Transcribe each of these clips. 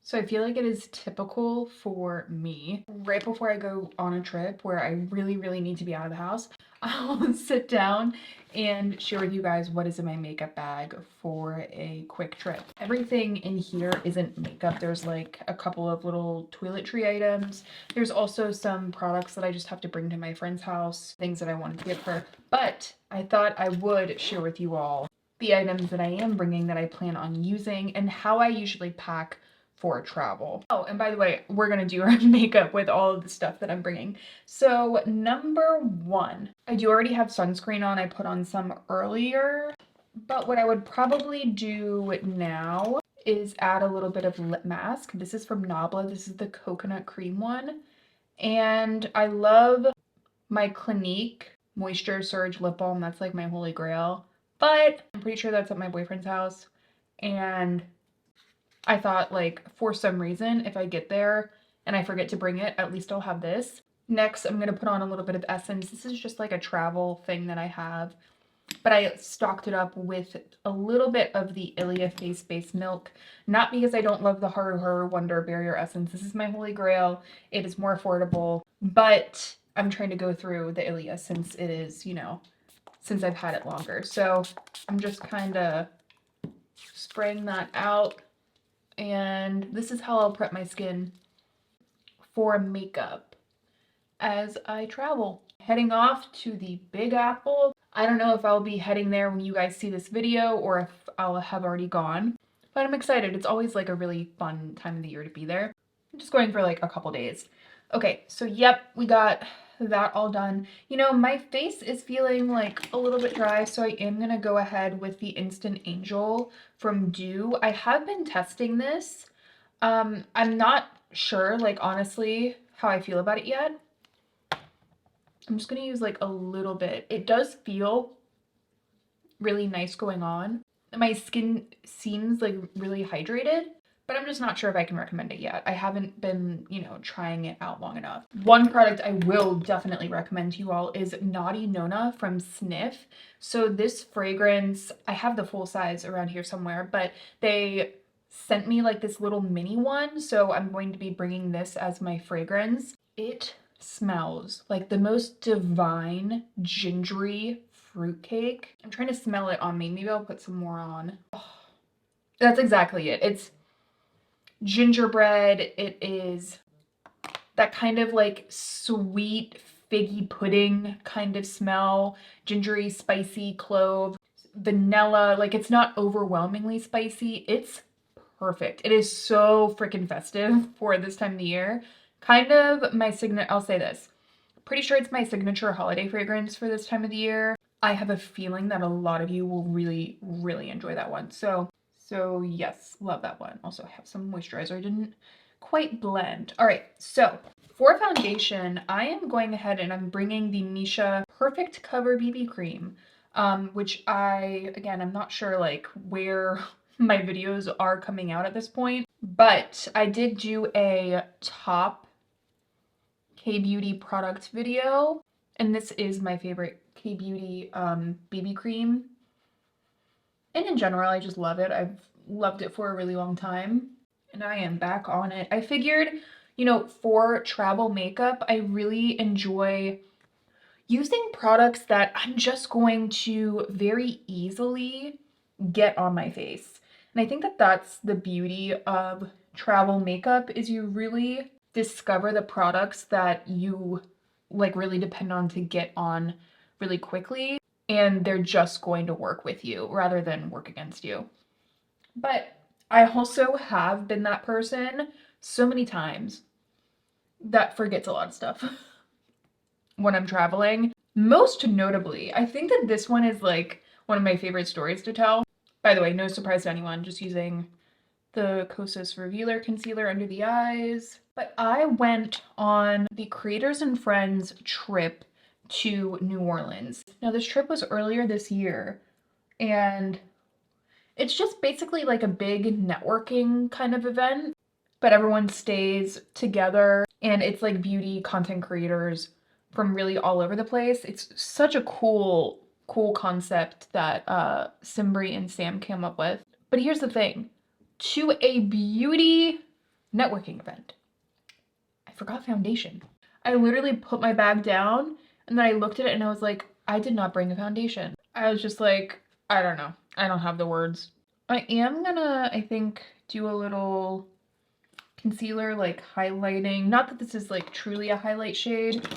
So I feel like it is typical for me, right before I go on a trip where I really, really need to be out of the house, I'll sit down and share with you guys what is in my makeup bag for a quick trip. Everything in here isn't makeup. There's like a couple of little toiletry items. There's also some products that I just have to bring to my friend's house, things that I wanted to give her. But I thought I would share with you all the items that I am bringing that I plan on using and how I usually pack for travel. Oh, and by the way, we're gonna do our makeup with all of the stuff that I'm bringing. So number one, I do already have sunscreen on. I put on some earlier, but what I would probably do now is add a little bit of lip mask. This is from Nabla. This is the coconut cream one. And I love my Clinique Moisture Surge Lip Balm. That's like my holy grail. But I'm pretty sure that's at my boyfriend's house. And I thought, like, for some reason, if I get there and I forget to bring it, at least I'll have this. Next, I'm going to put on a little bit of essence. This is just like a travel thing that I have. But I stocked it up with a little bit of the Ilia Face Base Milk. Not because I don't love the Haru Haru Wonder Barrier Essence. This is my holy grail. It is more affordable. But I'm trying to go through the Ilia since it is, you know, since I've had it longer. So I'm just kind of spraying that out. And this is how I'll prep my skin for makeup as I travel. Heading off to the Big Apple. I don't know if I'll be heading there when you guys see this video or if I'll have already gone, but I'm excited. It's always like a really fun time of the year to be there. I'm just going for like a couple days. Okay, so yep, we got that all done. You know, my face is feeling like a little bit dry, so I am gonna go ahead with the Instant Angel from Dew. I have been testing this. I'm not sure, like, honestly, how I feel about it yet. I'm just gonna use like a little bit. It does feel really nice going on. My skin seems like really hydrated, but I'm just not sure if I can recommend it yet. I haven't been, you know, trying it out long enough. One product I will definitely recommend to you all is Naughty Nona from Sniff. So this fragrance, I have the full size around here somewhere, but they sent me like this little mini one. So I'm going to be bringing this as my fragrance. It smells like the most divine gingery fruitcake. I'm trying to smell it on me. Maybe I'll put some more on. Oh, that's exactly it. It's gingerbread. It is that kind of like sweet figgy pudding kind of smell. Gingery, spicy, clove, vanilla. Like, it's not overwhelmingly spicy. It's perfect. It is so freaking festive for this time of the year. Kind of my signature, I'll say this. Pretty sure it's my signature holiday fragrance for this time of the year. I have a feeling that a lot of you will really, really enjoy that one. So yes, love that one. Also, I have some moisturizer I didn't quite blend. All right, so for foundation, I am going ahead and I'm bringing the Misha Perfect Cover BB Cream, which again, I'm not sure like where my videos are coming out at this point, but I did do a top K-Beauty product video, and this is my favorite K-Beauty BB cream. And in general, I just love it. I've loved it for a really long time, and I am back on it. I figured, you know, for travel makeup, I really enjoy using products that I'm just going to very easily get on my face. And I think that that's the beauty of travel makeup, is you really discover the products that you like really depend on to get on really quickly, and they're just going to work with you rather than work against you. But I also have been that person so many times that forgets a lot of stuff when I'm traveling. Most notably, I think that this one is like one of my favorite stories to tell. By the way, no surprise to anyone, just using the Kosas Revealer Concealer under the eyes. But I went on the Creators and Friends trip to New Orleans. Now, this trip was earlier this year, and it's just basically like a big networking kind of event, but everyone stays together, and it's like beauty content creators from really all over the place. It's such a cool concept that Simbri and Sam came up with. But here's the thing. To a beauty networking event. I forgot foundation. I literally put my bag down and then I looked at it and I was like, I did not bring a foundation. I was just like, I don't know. I don't have the words. I am gonna, I think, do a little concealer, like highlighting. Not that this is like truly a highlight shade,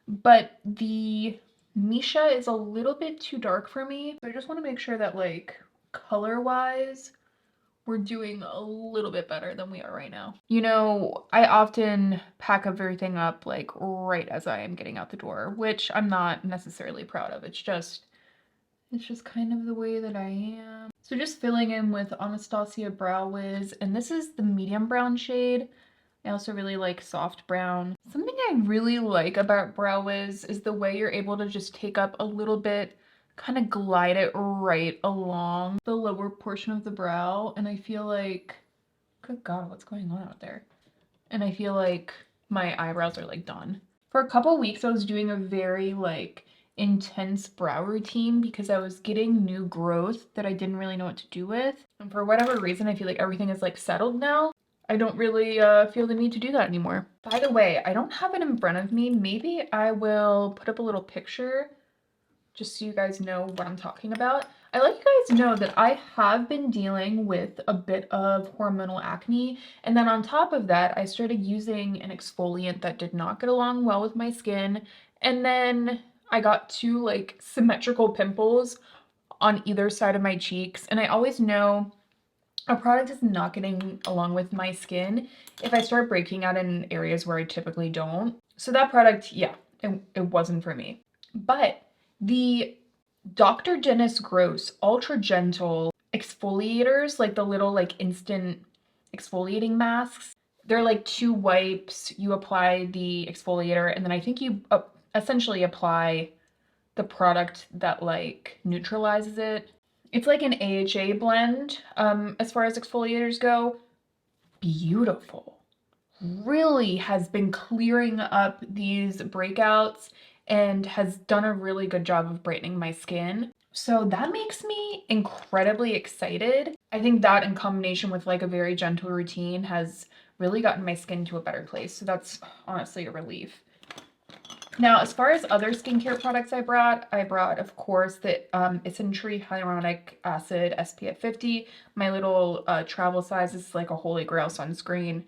but the Misha is a little bit too dark for me. So I just want to make sure that like color-wise, we're doing a little bit better than we are right now. You know, I often pack everything up like right as I am getting out the door, which I'm not necessarily proud of. It's just kind of the way that I am. So just filling in with Anastasia Brow Wiz, and this is the medium brown shade. I also really like soft brown. Something I really like about Brow Wiz is the way you're able to just take up a little bit, kind of glide it right along the lower portion of the brow, and I feel like, good God, what's going on out there? And I feel like my eyebrows are like done. For a couple weeks, I was doing a very like intense brow routine because I was getting new growth that I didn't really know what to do with. And for whatever reason, I feel like everything is like settled now. I don't really feel the need to do that anymore. By the way, I don't have it in front of me. Maybe I will put up a little picture just so you guys know what I'm talking about. I let you guys know that I have been dealing with a bit of hormonal acne, and then on top of that, I started using an exfoliant that did not get along well with my skin, and then I got two like symmetrical pimples on either side of my cheeks, and I always know a product is not getting along with my skin if I start breaking out in areas where I typically don't. So that product, yeah, it wasn't for me. But the Dr. Dennis Gross Ultra Gentle exfoliators, like the little like instant exfoliating masks, they're like 2 wipes. You apply the exfoliator and then I think you essentially apply the product that like neutralizes it. It's like an AHA blend as far as exfoliators go. Beautiful. Really has been clearing up these breakouts and has done a really good job of brightening my skin. So that makes me incredibly excited. I think that in combination with like a very gentle routine has really gotten my skin to a better place. So that's honestly a relief. Now, as far as other skincare products I brought, of course, the Isntree Hyaluronic Acid SPF 50. My little travel size is like a holy grail sunscreen.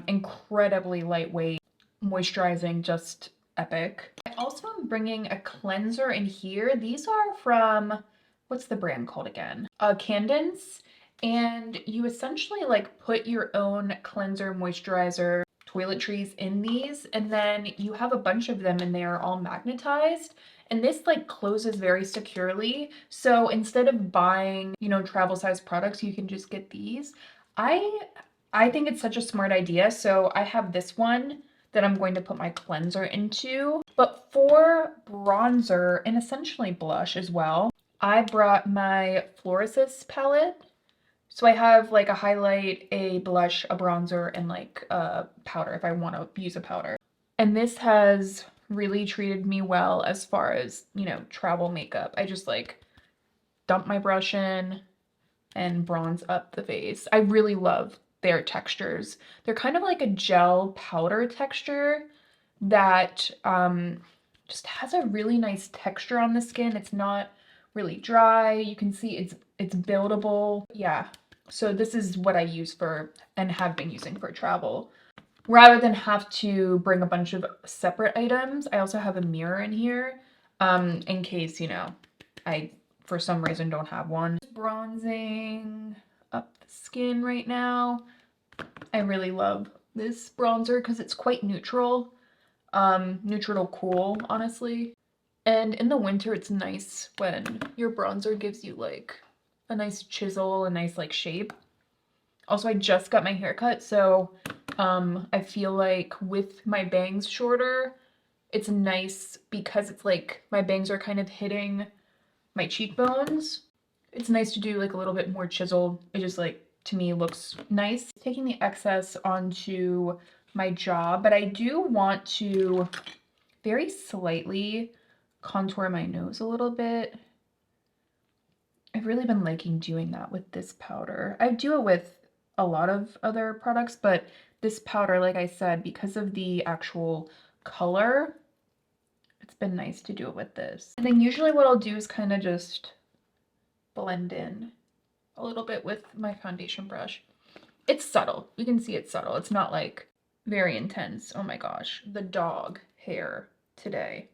Incredibly lightweight, moisturizing, just epic. I also am bringing a cleanser in here. These are from, what's the brand called again? Candence. And you essentially like put your own cleanser, moisturizer, toiletries in these, and then you have a bunch of them and they are all magnetized, and this like closes very securely. So instead of buying, you know, travel size products, you can just get these. I think it's such a smart idea. So I have this one that I'm going to put my cleanser into, but for bronzer and essentially blush as well, I brought my Florasis palette. So I have like a highlight, a blush, a bronzer, and like a powder if I want to use a powder. And this has really treated me well as far as, you know, travel makeup. I just like dump my brush in and bronze up the face. I really love their textures. They're kind of like a gel powder texture that just has a really nice texture on the skin. It's not really dry. You can see it's buildable. Yeah. So this is what I use for and have been using for travel. Rather than have to bring a bunch of separate items, I also have a mirror in here in case, you know, I for some reason don't have one. Bronzing up the skin right now. I really love this bronzer because it's quite neutral. Neutral to cool, honestly. And in the winter, it's nice when your bronzer gives you like a nice chisel, a nice like shape. Also, I just got my hair cut, so I feel like with my bangs shorter, it's nice because it's like my bangs are kind of hitting my cheekbones. It's nice to do like a little bit more chiseled. It just like, to me, looks nice. Taking the excess onto my jaw, but I do want to very slightly contour my nose a little bit. I've really been liking doing that with this powder. I do it with a lot of other products, but this powder, like I said, because of the actual color, it's been nice to do it with this. And then usually what I'll do is kind of just blend in a little bit with my foundation brush. It's subtle. You can see it's subtle. It's not like very intense. Oh my gosh, the dog hair today.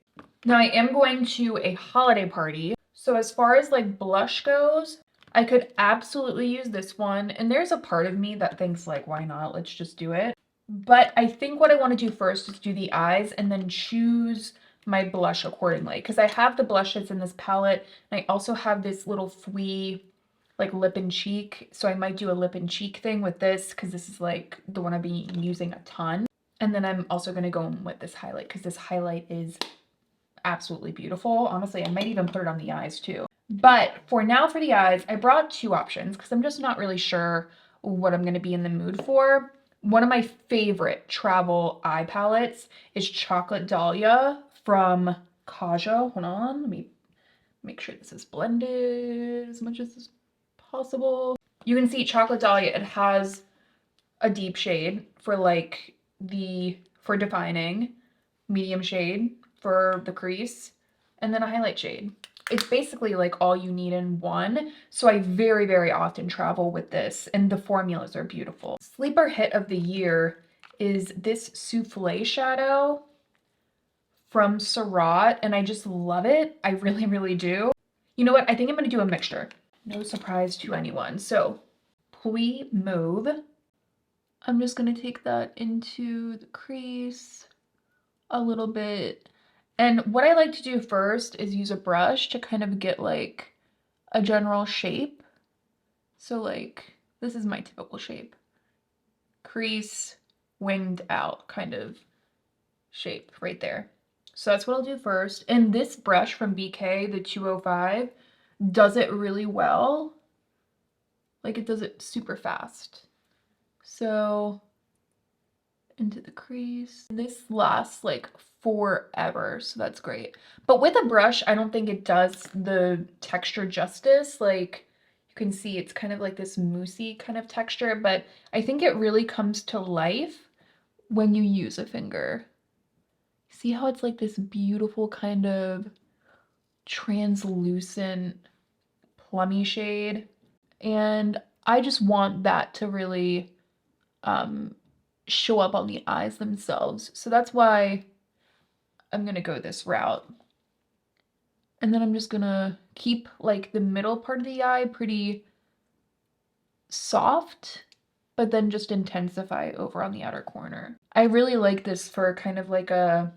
Now I am going to a holiday party. So as far as like blush goes, I could absolutely use this one. And there's a part of me that thinks like, why not? Let's just do it. But I think what I want to do first is do the eyes and then choose my blush accordingly. Because I have the blushes in this palette. And I also have this little Fui like lip and cheek. So I might do a lip and cheek thing with this because this is like the one I've been using a ton. And then I'm also going to go in with this highlight because this highlight is absolutely beautiful. Honestly, I might even put it on the eyes too. But for now, for the eyes, I brought two options because I'm just not really sure what I'm going to be in the mood for. One of my favorite travel eye palettes is Chocolate Dahlia from Kaja. Hold on, let me make sure this is blended as much as possible. You can see Chocolate Dahlia, it has a deep shade for like for defining, medium shade for the crease, and then a highlight shade. It's basically like all you need in one. So I very, very often travel with this and the formulas are beautiful. Sleeper hit of the year is this Souffle shadow from Surratt, and I just love it. I really, really do. You know what? I think I'm going to do a mixture. No surprise to anyone. So Pluie Mauve. I'm just going to take that into the crease a little bit. And what I like to do first is use a brush to kind of get like a general shape. So like, this is my typical shape. Crease, winged out kind of shape right there. So that's what I'll do first. And this brush from BK, the 205, does it really well. Like it does it super fast. So into the crease. This lasts like forever, so that's great. But with a brush, I don't think it does the texture justice. Like you can see it's kind of like this moussey kind of texture, but I think it really comes to life when you use a finger. See how it's like this beautiful kind of translucent plummy shade? And I just want that to really show up on the eyes themselves. So that's why I'm gonna go this route. And then I'm just gonna keep like the middle part of the eye pretty soft, but then just intensify over on the outer corner. I really like this for kind of like a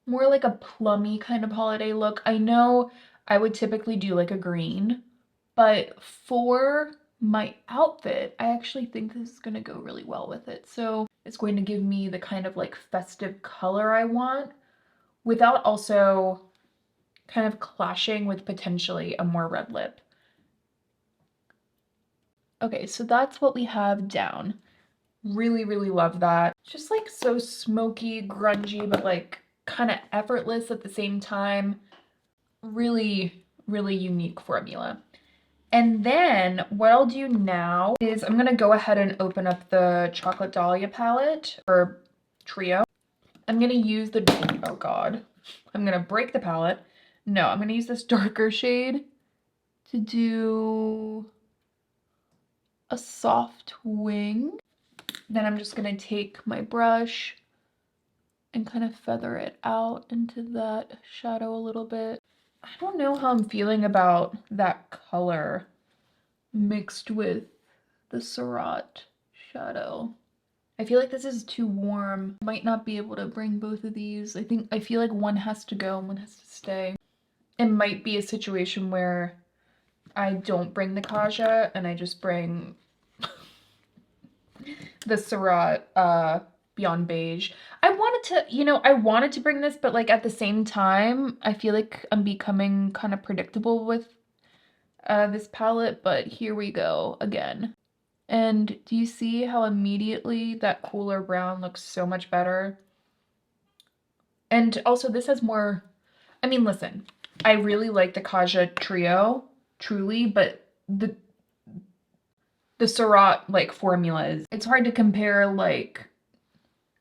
more like a plummy kind of holiday look. I know I would typically do like a green, but for my outfit, I actually think this is gonna go really well with it. So it's going to give me the kind of like festive color I want without also kind of clashing with potentially a more red lip. Okay, so that's what we have down. Really, really love that. Just like so smoky, grungy, but like kind of effortless at the same time. Really, really unique formula. And then what I'll do now is I'm gonna go ahead and open up the Chocolate Dahlia palette, or trio. I'm gonna use the, oh God, I'm gonna break the palette. No, I'm gonna use this darker shade to do a soft wing. Then I'm just gonna take my brush and kind of feather it out into that shadow a little bit. I don't know how I'm feeling about that color mixed with the Surratt shadow. I feel like this is too warm. I might not be able to bring both of these. I feel like one has to go and one has to stay. It might be a situation where I don't bring the Kaja and I just bring the Surratt Beyond Beige. I wanted to, I wanted to bring this, but like at the same time, I feel like I'm becoming kind of predictable with this palette, but here we go again. And do you see how immediately that cooler brown looks so much better? And also this has more, I mean, listen, I really like the Kaja trio, truly, but the Surratt like formula is. It's hard to compare like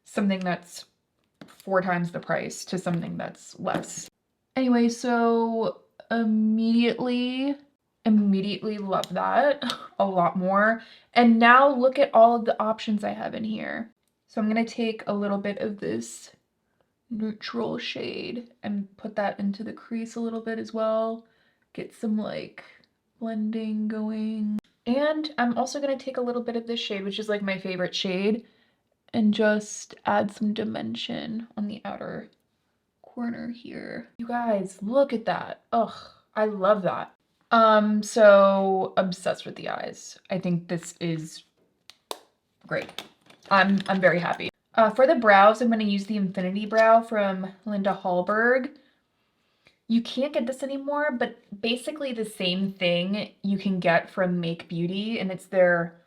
something that's 4 times the price to something that's less. Anyway, so immediately love that a lot more. And now look at all of the options I have in here. So I'm gonna take a little bit of this neutral shade and put that into the crease a little bit as well. Get some like blending going. And I'm also gonna take a little bit of this shade, which is like my favorite shade, and just add some dimension on the outer corner here. You guys, look at that. Ugh, I love that. So obsessed with the eyes. I think this is great. I'm very happy. For the brows, I'm going to use the Infinity Brow from Linda Hallberg. You can't get this anymore, but basically the same thing you can get from Make Beauty, and it's their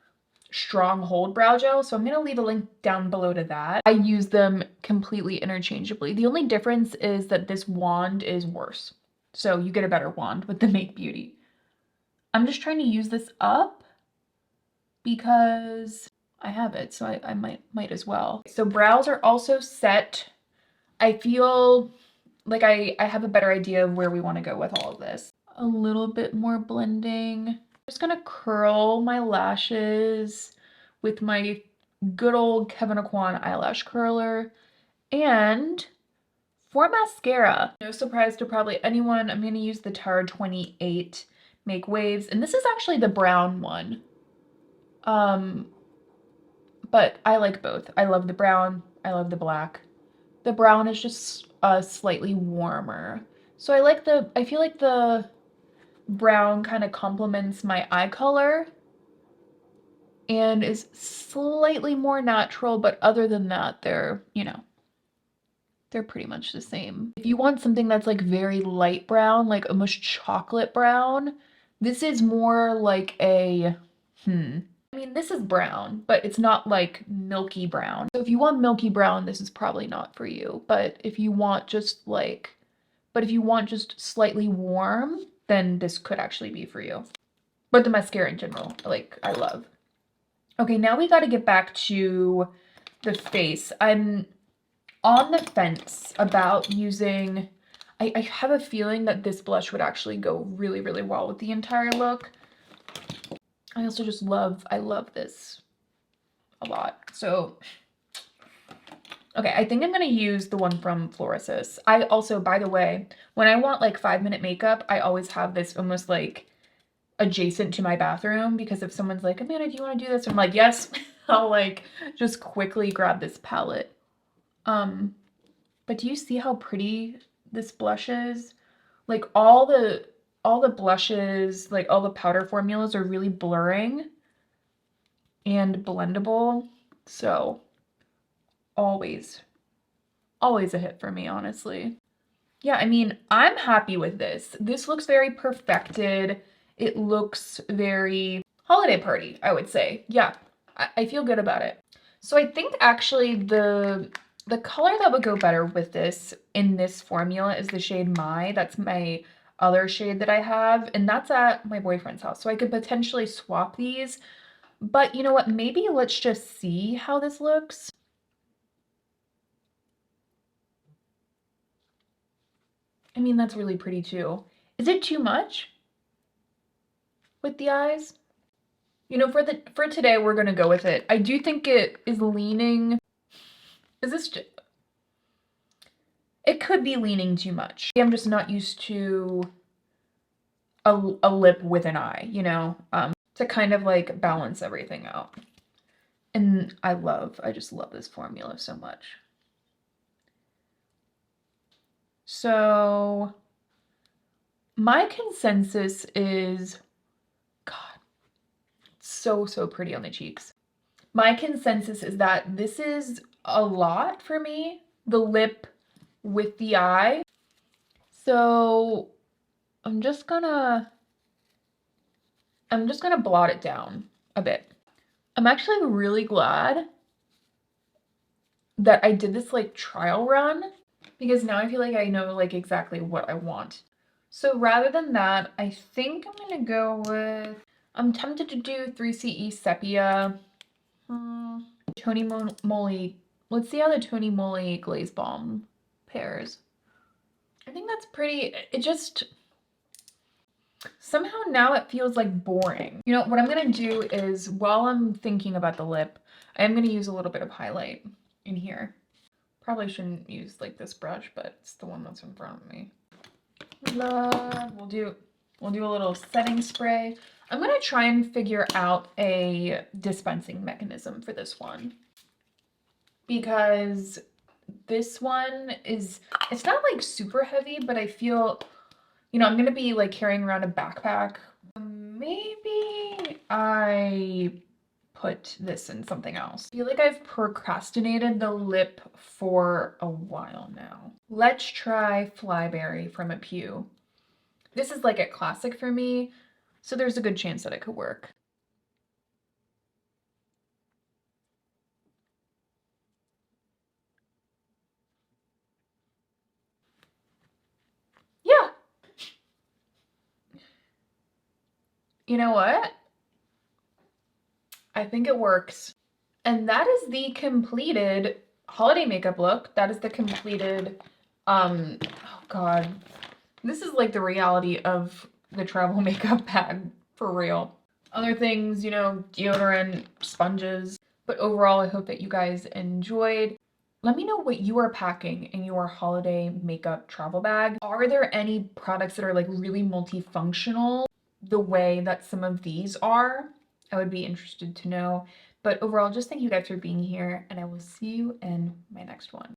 Strong Hold Brow Gel. So I'm going to leave a link down below to that. I use them completely interchangeably. The only difference is that this wand is worse. So you get a better wand with the Make Beauty. I'm just trying to use this up because I have it, so I might as well. So brows are also set. I feel like I have a better idea of where we want to go with all of this. A little bit more blending. I'm just gonna curl my lashes with my good old Kevyn Aucoin eyelash curler. And for mascara, no surprise to probably anyone, I'm gonna use the Tarte 28 Make Waves, and this is actually the brown one. But I like both. I love the brown, I love the black. The brown is just slightly warmer. So I feel like the brown kind of complements my eye color and is slightly more natural, but other than that, they're, you know, they're pretty much the same. If you want something that's like very light brown, like almost chocolate brown, this is more like a, I mean, this is brown, but it's not like milky brown. So if you want milky brown, this is probably not for you. But if you want just slightly warm, then this could actually be for you. But the mascara in general, like, I love. Okay, now we got to get back to the face. I'm on the fence about using, I have a feeling that this blush would actually go really, really well with the entire look. I also just I love this a lot. So, okay, I think I'm going to use the one from Florasis. I also, by the way, when I want like 5-minute makeup, I always have this almost like adjacent to my bathroom, because if someone's like, Amanda, do you want to do this? I'm like, yes. I'll like just quickly grab this palette. But do you see how pretty this blush is? Like all the blushes, like all the powder formulas are really blurring and blendable. So always a hit for me, honestly. Yeah, I mean, I'm happy with this. This looks very perfected. It looks very holiday party, I would say. Yeah, I feel good about it. So I think actually the color that would go better with this in this formula is the shade My. That's my other shade that I have, and that's at my boyfriend's house. So I could potentially swap these, but you know what? Maybe let's just see how this looks. I mean, that's really pretty too. Is it too much with the eyes? You know, for today, we're gonna go with it. I do think it is leaning. Is this it could be leaning too much. I'm just not used to a lip with an eye, you know, to kind of like balance everything out. And I just love this formula so much. So my consensus is, God, so pretty on the cheeks. My consensus is that this is a lot for me, the lip with the eye. So I'm just gonna blot it down a bit. I'm actually really glad that I did this like trial run, because now I feel like I know like exactly what I want. So rather than that, I think I'm gonna go with, I'm tempted to do 3CE Sepia. Tony Moly. Let's see how the Tony Moly Glaze Balm pairs. I think that's pretty. It just somehow now it feels like boring. You know, what I'm gonna do is while I'm thinking about the lip, I am gonna use a little bit of highlight in here. Probably shouldn't use like this brush, but it's the one that's in front of me. We'll do a little setting spray. I'm gonna try and figure out a dispensing mechanism for this one, because this one is, it's not like super heavy, but I feel, you know, I'm gonna be like carrying around a backpack. Maybe I put this in something else. I feel like I've procrastinated the lip for a while now. Let's try Flyberry from a Pew. This is like a classic for me, so there's a good chance that it could work. Yeah. You know what? I think it works. And that is the completed holiday makeup look. That is the completed, oh God. This is like the reality of the travel makeup bag, for real. Other things, you know, deodorant, sponges. But overall, I hope that you guys enjoyed. Let me know what you are packing in your holiday makeup travel bag. Are there any products that are like really multifunctional the way that some of these are? I would be interested to know. But overall, just thank you guys for being here, and I will see you in my next one.